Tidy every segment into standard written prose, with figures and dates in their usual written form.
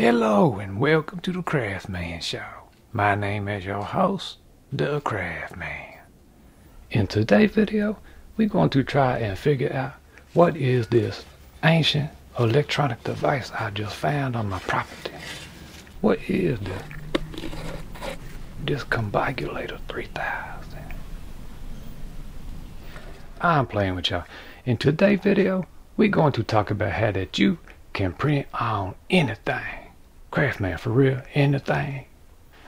Hello and welcome to the Craftsman Show. My name is your host, the Craftsman. In today's video, we're going to try and figure out what is this ancient electronic device I just found on my property. What is this? This Combugulator 3000. I'm playing with y'all. In today's video, we're going to talk about how that you can print on anything. Craftsman, for real, anything.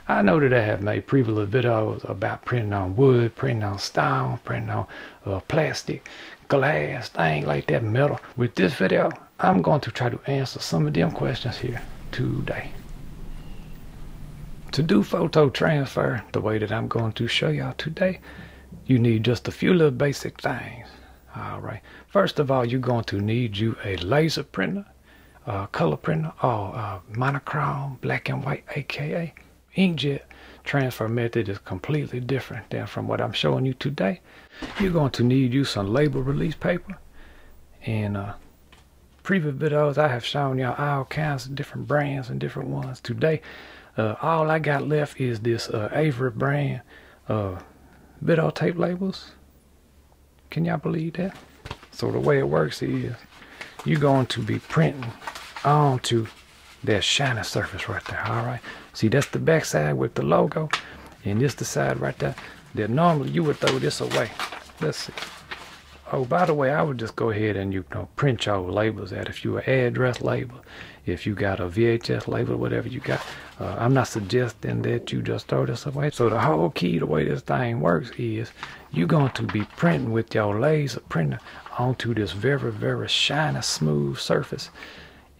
I know that I have made previous videos about printing on wood, printing on stone, printing on plastic, glass, things like that, metal. With this video, I'm going to try to answer some of them questions here today. To do photo transfer the way that I'm going to show y'all today, you need just a few little basic things. Alright, first of all, you're going to need you a laser printer, color printer, or monochrome, black and white, aka inkjet. Transfer method is completely different than from what I'm showing you today. You're going to need you some label release paper. In previous videos, I have shown y'all all kinds of different brands and different ones. Today, all I got left is this Avery brand videotape labels. Can y'all believe that? So the way it works is you're going to be printing onto that shiny surface right there. Alright, see, that's the back side with the logo, and this the side right there that normally you would throw this away. Let's see. Oh, by the way, I would just go ahead and print your labels out. If you an address label, if you got a VHS label, whatever you got, I'm not suggesting that you just throw this away. So the whole key, the way this thing works is you're going to be printing with your laser printer onto this very, very shiny, smooth surface.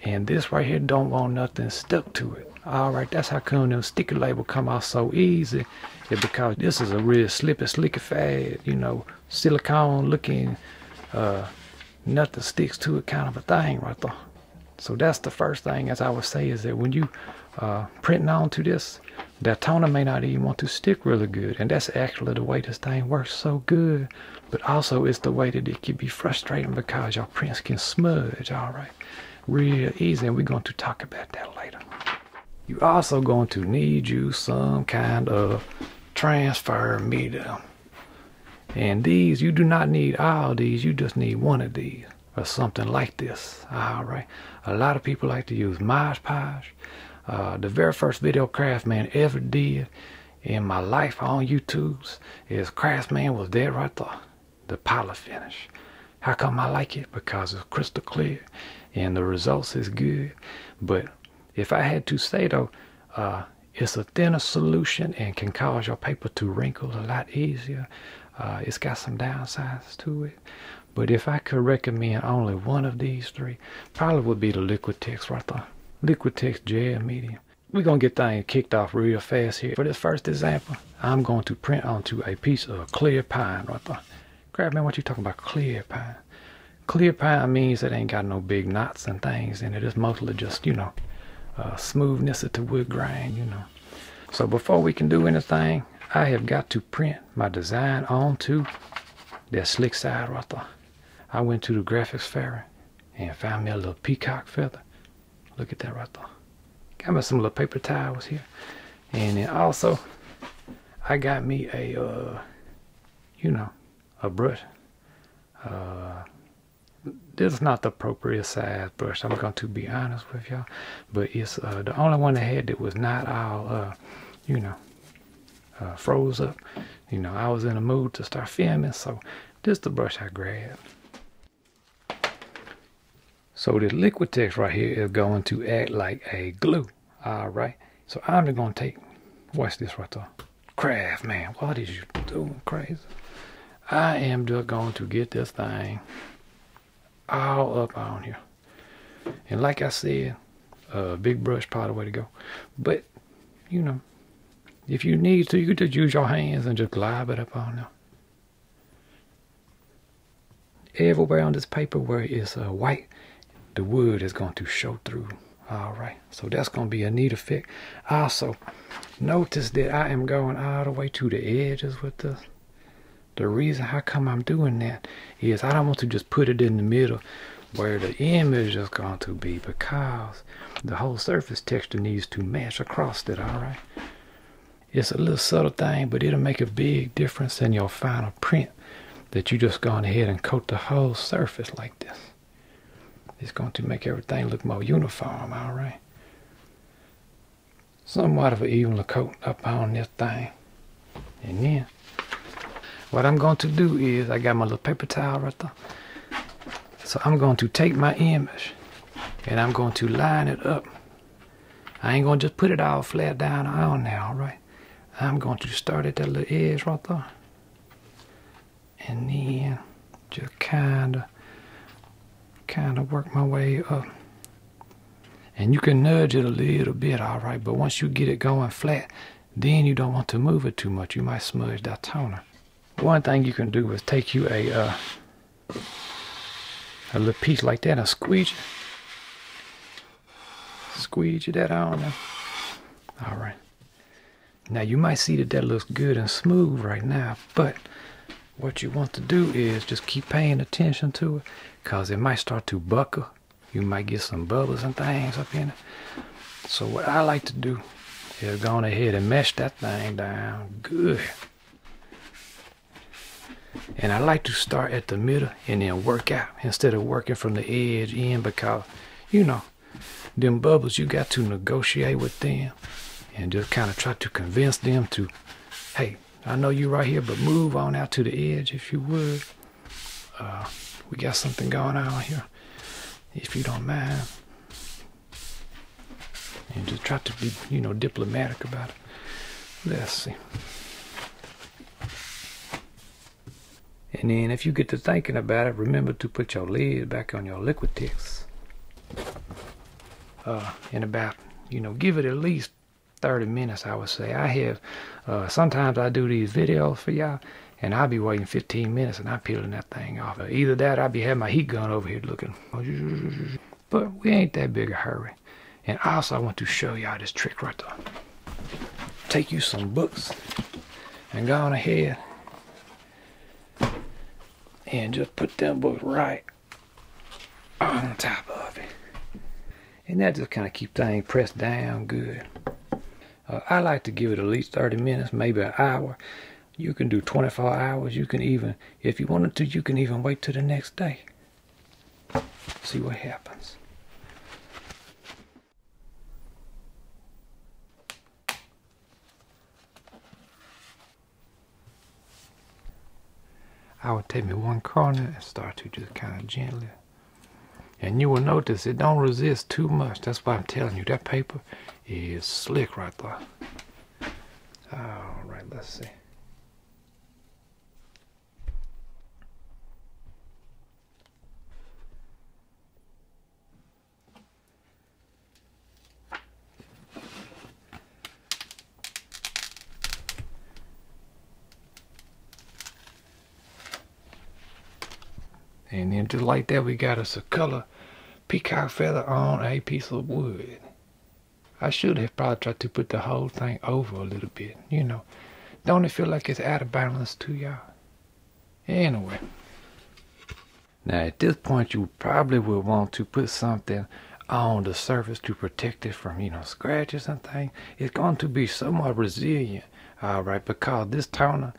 And this right here don't want nothing stuck to it. Alright, that's how come them sticker label come out so easy. It's because this is a real slickified, silicone looking, nothing sticks to it kind of a thing right there. So that's the first thing, as I would say, is that when you printing onto this, that toner may not even want to stick really good. And that's actually the way this thing works so good. But also it's the way that it can be frustrating because your prints can smudge, alright, real easy. And we're going to talk about that later. You're also going to need you some kind of transfer medium. And these, you do not need all these, you just need one of these or something like this. Alright, a lot of people like to use Mod Podge. The very first video Craftsman ever did in my life on YouTube's is Craftsman was there right there, the pilot finish. How come I like it? Because it's crystal clear and the results is good. But if I had to say though, it's a thinner solution and can cause your paper to wrinkle a lot easier. It's got some downsides to it. But if I could recommend only one of these three, probably would be the LIQUITEX right there. LIQUITEX gel medium. We're going to get things kicked off real fast here. For this first example, I'm going to print onto a piece of clear pine right there. Craftsman, what you talking about clear pine? Clear pine means it ain't got no big knots and things in it. It's mostly just, smoothness of the wood grain, So before we can do anything, I have got to print my design onto that slick side right there. I went to the graphics fair and found me a little peacock feather. Look at that right there. Got me some little paper towels here. And then also, I got me a, a brush. This is not the appropriate size brush, I'm going to be honest with y'all. But it's the only one I had that was not all, froze up. I was in a mood to start filming, so this is the brush I grabbed. So this LIQUITEX right here is going to act like a glue. Alright, so I'm just going to take, watch this right there. Craftsman, what is you doing crazy? I am just going to get this thing all up on here. And like I said, big brush probably the way to go. But, if you need to, you could just use your hands and just glob it up on there. Everywhere on this paper where it's white, the wood is going to show through. Alright, so that's going to be a neat effect. Also, notice that I am going all the way to the edges with this. The reason how come I'm doing that is I don't want to just put it in the middle where the image is going to be, because the whole surface texture needs to match across it. All right, it's a little subtle thing, but it'll make a big difference in your final print, that you just gone ahead and coat the whole surface like this. It's going to make everything look more uniform. All right, somewhat of an even coat up on this thing. And then what I'm going to do is, I got my little paper towel right there. So I'm going to take my image and I'm going to line it up. I ain't going to just put it all flat down on there, all right? I'm going to start at that little edge right there. And then just kind of work my way up. And you can nudge it a little bit, all right? But once you get it going flat, then you don't want to move it too much. You might smudge that toner. One thing you can do is take you a little piece like that and squeeze that on there. All right. Now you might see that that looks good and smooth right now, but what you want to do is just keep paying attention to it, because it might start to buckle. You might get some bubbles and things up in it. So what I like to do is go on ahead and mesh that thing down good. And I like to start at the middle and then work out instead of working from the edge in, because, you know, them bubbles, you got to negotiate with them and just kind of try to convince them to, hey, I know you right here, but move on out to the edge if you would. We got something going on here, if you don't mind. And just try to be, you know, diplomatic about it. Let's see. And then if you get to thinking about it, remember to put your lid back on your LIQUITEX. In about, you know, give it at least 30 minutes, I would say. I have, sometimes I do these videos for y'all, and I'll be waiting 15 minutes and I'm peeling that thing off. Either that, I'll be having my heat gun over here looking. But we ain't that big a hurry. And also I want to show y'all this trick right there. Take you some books and go on ahead and just put them books right on top of it. And that just kind of keep things pressed down good. I like to give it at least 30 minutes, maybe an hour. You can do 24 hours. You can even, if you wanted to, you can even wait till the next day. See what happens. I would take me one corner and start to just kind of gently. And you will notice it don't resist too much. That's why I'm telling you, that paper is slick right there. All right, let's see. And then just like that, we got us a color peacock feather on a piece of wood. I should have probably tried to put the whole thing over a little bit, you know. Don't it feel like it's out of balance to y'all? Anyway. Now at this point, you probably will want to put something on the surface to protect it from, you know, scratches and things. It's going to be somewhat resilient, all right, because this toner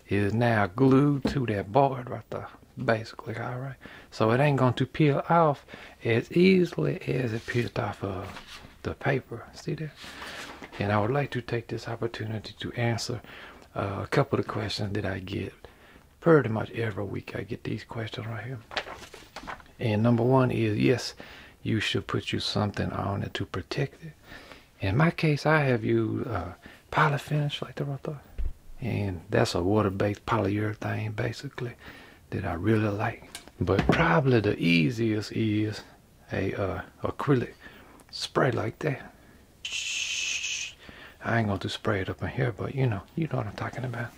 is now glued to that board right there. Basically, all right, so it ain't going to peel off as easily as it peeled off of the paper. See that? And I would like to take this opportunity to answer a couple of questions that I get pretty much every week. I get these questions right here. And number one is, yes, you should put you something on it to protect it. In my case, I have used polyfinish like that right there, and that's a water-based polyurethane basically that I really like. But probably the easiest is a acrylic spray like that. Shh. I ain't going to spray it up in here, but you know what I'm talking about.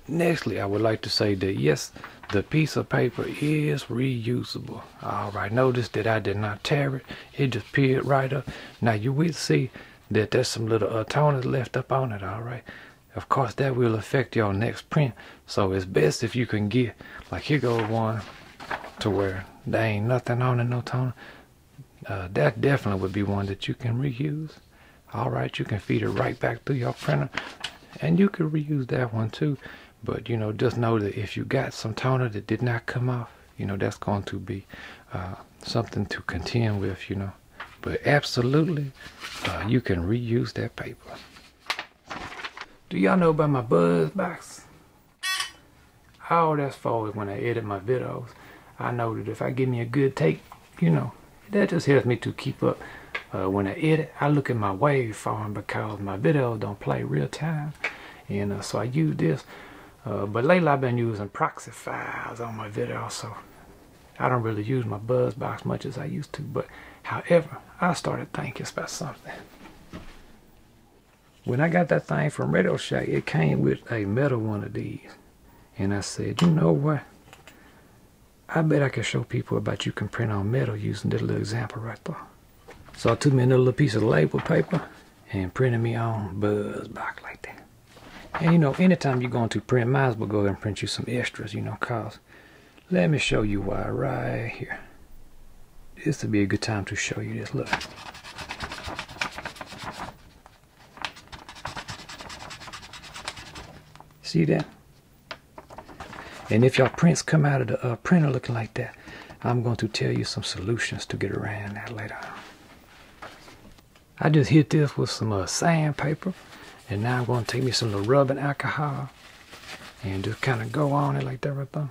Nextly, I would like to say that yes, the piece of paper is reusable. All right, notice that I did not tear it. It just peeled right up. Now you will see that there's some little toners left up on it, all right. Of course, that will affect your next print. So it's best if you can get, like here goes one to where there ain't nothing on it, no toner, that definitely would be one that you can reuse. All right, you can feed it right back through your printer, and you could reuse that one too. But you know, just know that if you got some toner that did not come off, you know, that's going to be something to contend with, you know. But absolutely, you can reuse that paper. Do y'all know about my buzz box? All that's for is when I edit my videos. I know that if I give me a good take, you know, that just helps me to keep up. When I edit, I look at my waveform because my videos don't play real time. And so I use this. But lately I've been using proxy files on my videos, so I don't really use my buzz box much as I used to. But however, I started thinking about something. When I got that thing from Radio Shack, it came with a metal one of these. And I said, you know what? I bet I can show people about you can print on metal using this little example right there. So I took me another little piece of label paper and printed me on buzz box like that. And you know, anytime you're going to print, might as well go ahead and print you some extras, you know, cause let me show you why right here. This would be a good time to show you this. Look. See that? And if your prints come out of the printer looking like that, I'm going to tell you some solutions to get around that later on. I just hit this with some sandpaper, and now I'm going to take me some little rubbing alcohol and just kind of go on it like that right there.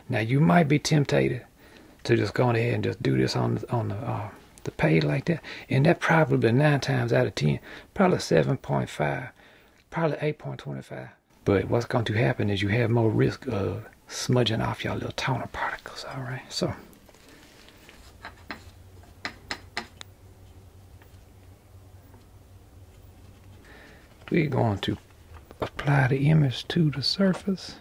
Now you might be tempted to just go ahead and just do this on the page like that, and that probably 9 times out of 10, probably 7.5, probably 8.25. But what's going to happen is you have more risk of smudging off your little toner particles. All right, so we're going to apply the image to the surface.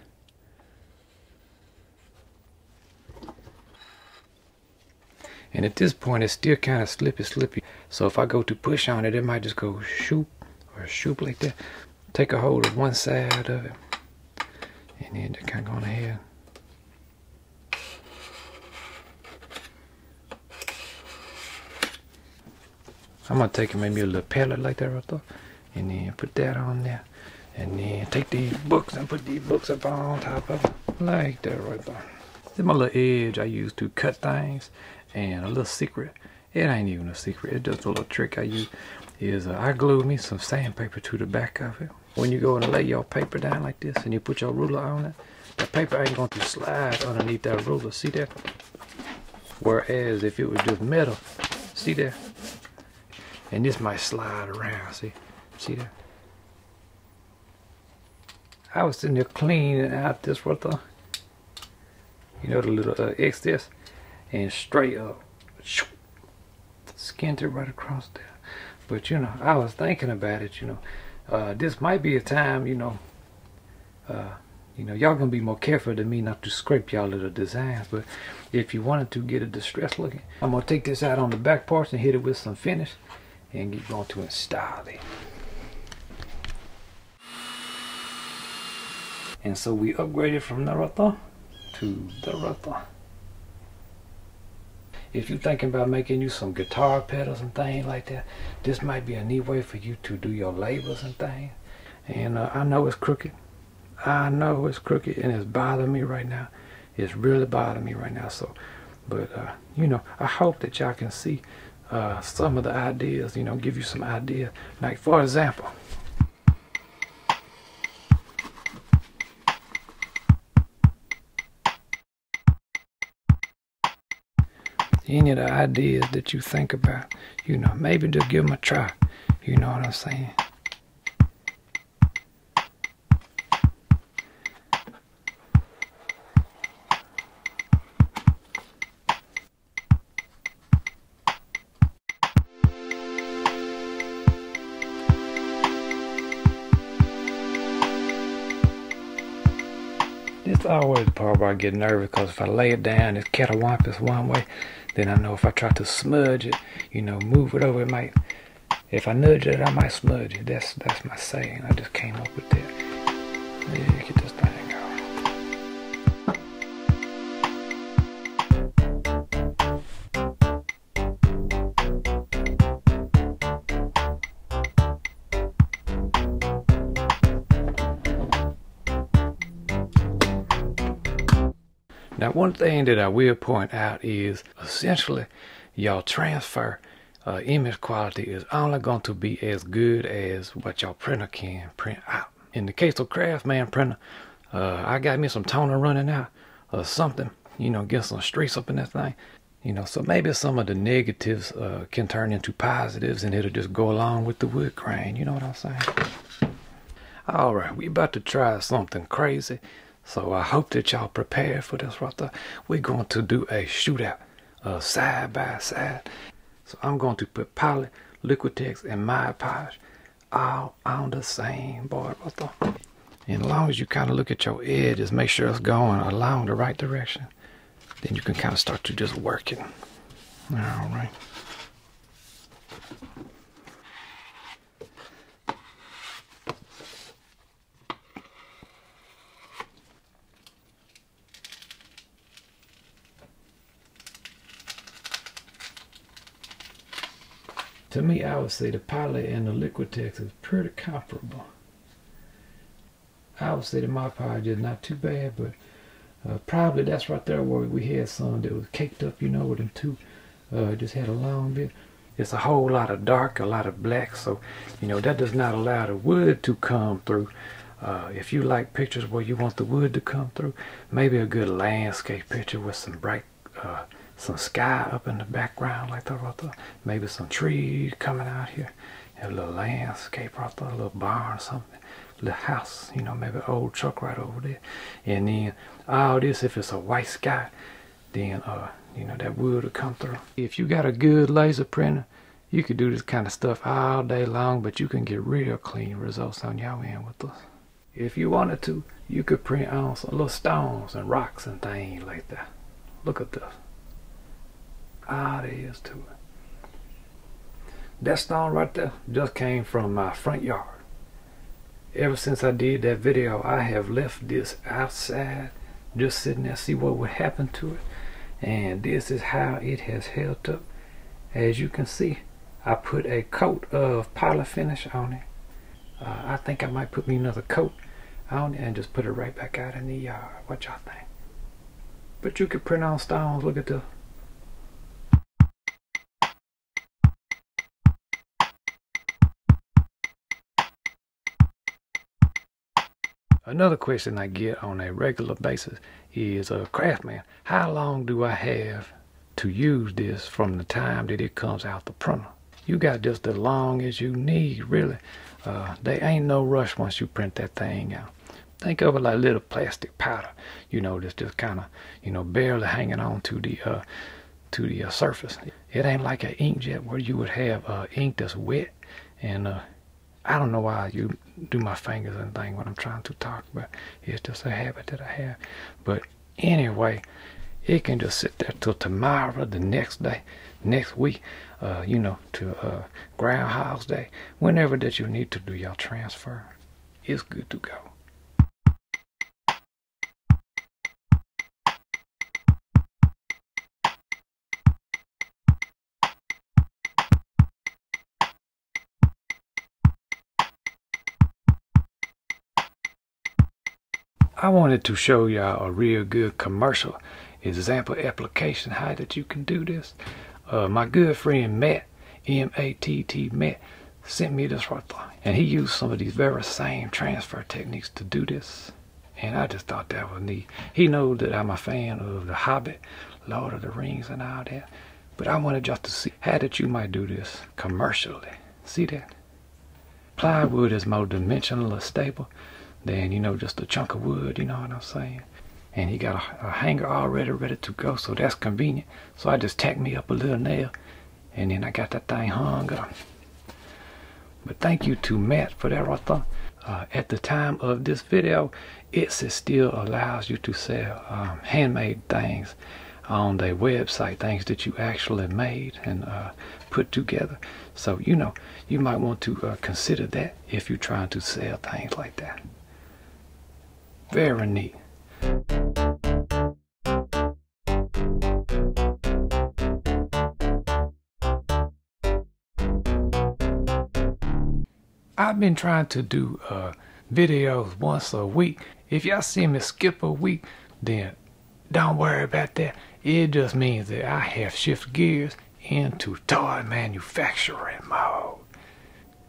And at this point, it's still kind of slippy. So if I go to push on it, it might just go shoop or shoop like that. Take a hold of one side of it, and then just kind of go on ahead. I'm gonna take maybe a little palette like that right there, and then put that on there, and then take these books and put these books up on top of it like that right there. This is my little edge I use to cut things. And a little secret, it ain't even a secret, it's just a little trick I use, is I glue me some sandpaper to the back of it. When you go and lay your paper down like this and you put your ruler on it, the paper ain't going to slide underneath that ruler, see that? Whereas if it was just metal, see that? And this might slide around, see that? I was sitting there cleaning out this right there, you know, the little excess. And straight up, skinned it right across there. But you know, I was thinking about it. You know, this might be a time. You know, y'all gonna be more careful than me not to scrape y'all little designs. But if you wanted to get a distressed looking, I'm gonna take this out on the back parts and hit it with some finish, and get going to install it. And so we upgraded from the Ruther to the Ruther. If you're thinking about making you some guitar pedals and things like that, this might be a neat way for you to do your labels and things. And I know it's crooked. I know it's crooked, and it's bothering me right now. It's really bothering me right now. So, but you know, I hope that y'all can see some of the ideas. You know, give you some ideas. Like for example, any of the ideas that you think about, you know, maybe just give them a try. You know what I'm saying? This is always the part where I get nervous, because if I lay it down, it's catawampus one way. Then I know if I try to smudge it, you know, move it over, it might If I nudge it, I might smudge it. That's my saying. I just came up with that. Yeah, get this thing going. Now, one thing that I will point out is essentially y'all transfer image quality is only going to be as good as what your printer can print out. In the case of Craftsman printer, I got me some toner running out or something, you know, get some streaks up in that thing, you know, so maybe some of the negatives can turn into positives and it'll just go along with the wood grain, you know what I'm saying? All right, we about to try something crazy, so I hope that y'all prepared for this right there. We're going to do a shootout side by side. So I'm going to put Poly, LIQUITEX, and Mod Podge all on the same board right there. And as long as you kind of look at your edges, make sure it's going along the right direction, then you can kind of start to just work it. All right. To me, I would say the Poly and the LIQUITEX is pretty comparable. I would say the Mod Podge is not too bad, but probably that's right there where we had some that was caked up, you know, with them two. Just had a long bit. It's a whole lot of dark, a lot of black, so, you know, that does not allow the wood to come through. If you like pictures where you want the wood to come through, maybe a good landscape picture with some bright some sky up in the background like that right there. Maybe some trees coming out here. And a little landscape right there, a little barn or something. A little house, you know, maybe an old truck right over there. And then all this, if it's a white sky, then you know, that wood will come through. If you got a good laser printer, you could do this kind of stuff all day long, but you can get real clean results on your end with this. If you wanted to, you could print on some little stones and rocks and things like that. Look at this. All there is to it. That stone right there just came from my front yard. Ever since I did that video, I have left this outside, just sitting there, see what would happen to it. And this is how it has held up. As you can see, I put a coat of poly finish on it. I think I might put me another coat on it and just put it right back out in the yard. What y'all think? But you could print on stones. Look at this. Another question I get on a regular basis is, Craftsman, how long do I have to use this from the time that it comes out the printer? You got just as long as you need, really. There ain't no rush once you print that thing out. Think of it like little plastic powder, you know, that's just kind of, you know, barely hanging on to the surface. It ain't like an inkjet where you would have ink that's wet, and I don't know why you do my fingers and things when I'm trying to talk, but it's just a habit that I have. But anyway, it can just sit there till tomorrow, the next day, next week, you know, to Groundhog's Day, whenever that you need to do your transfer. It's good to go. I wanted to show y'all a real good commercial example application how that you can do this. My good friend Matt, M-A-T-T Matt, sent me this right there, and he used some of these very same transfer techniques to do this, and I just thought that was neat. He knows that I'm a fan of The Hobbit, Lord of the Rings and all that, but I wanted y'all to see how that you might do this commercially. See that? Plywood is more dimensional or stable than, you know, just a chunk of wood, you know what I'm saying? And he got a hanger already ready to go, so that's convenient. So I just tacked me up a little nail, and then I got that thing hung up. But thank you to Matt for that right there. At the time of this video, Etsy still allows you to sell handmade things on their website, things that you actually made and put together. So you know, you might want to consider that if you're trying to sell things like that. Very neat. I've been trying to do videos once a week. If y'all see me skip a week, then don't worry about that. It just means that I have shifted gears into toy manufacturing mode.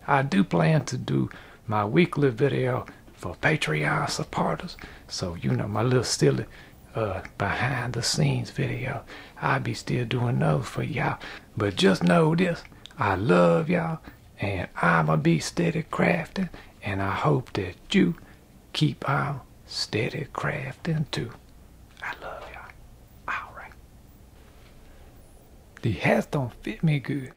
I do plan to do my weekly video for Patreon supporters. So, you know, my little silly behind the scenes video, I'll be still doing those for y'all. But just know this, I love y'all, and I'ma be steady crafting, and I hope that you keep on steady crafting too. I love y'all. All right. The hats don't fit me good.